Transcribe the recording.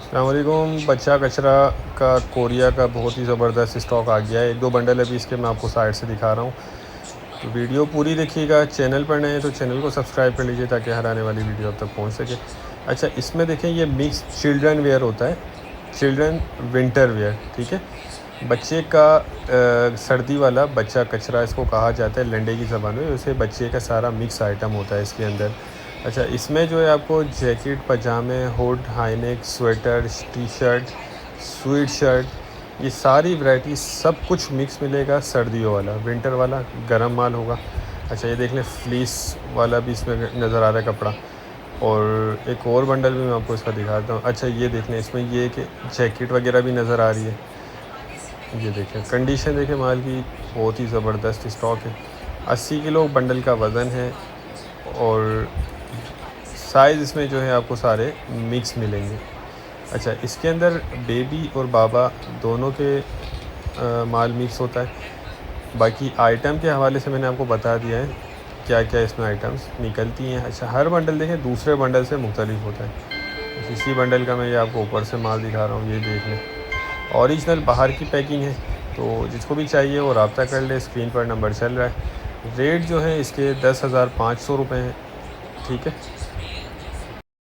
अस्सलाम वालेकुम। बच्चा कचरा का कोरिया का बहुत ही ज़बरदस्त स्टॉक आ गया है। एक दो बंडल अभी इसके मैं आपको साइड से दिखा रहा हूँ, तो वीडियो पूरी देखिएगा। चैनल पर नए हैं तो चैनल को सब्सक्राइब कर लीजिए ताकि हर आने वाली वीडियो अब तक पहुँच सके। अच्छा, इसमें देखें ये मिक्स चिल्ड्रन वेयर होता है, चिल्ड्रन विंटर वेयर, ठीक है। बच्चे का सर्दी वाला बच्चा कचरा इसको कहा जाता है लंडे की ज़बान में। वैसे बच्चे का सारा मिक्स आइटम होता है इसके अंदर। अच्छा, इसमें जो है आपको जैकेट, पजामे, hood, high neck, sweater, T shirt, sweat shirt, ये सारी वैरायटी सब कुछ मिक्स मिलेगा। सर्दियों वाला, विंटर वाला गर्म माल होगा। अच्छा, ये देख लें फ्लीस वाला भी इसमें नज़र आ रहा है कपड़ा। और एक और बंडल भी मैं आपको इसका दिखाता हूँ। अच्छा, ये देख लें, इसमें ये कि जैकेट वगैरह भी नज़र आ रही है। ये देखें कंडीशन, देखें माल की, बहुत ही ज़बरदस्त स्टॉक है। 80 किलो बंडल का वज़न है और साइज़ इसमें जो है आपको सारे मिक्स मिलेंगे। अच्छा, इसके अंदर बेबी और बाबा दोनों के माल मिक्स होता है। बाकी आइटम के हवाले से मैंने आपको बता दिया है क्या क्या इसमें आइटम्स निकलती हैं। अच्छा, हर बंडल देखें दूसरे बंडल से मुख्तलिफ होता है। इसी बंडल का मैं ये आपको ऊपर से माल दिखा रहा हूँ, ये देख लें। ओरिजिनल बाहर की पैकिंग है, तो जिसको भी चाहिए वो रब्ता कर ले। स्क्रीन पर नंबर चल रहा है। रेट जो है इसके 10,500 रुपये हैं, ठीक है।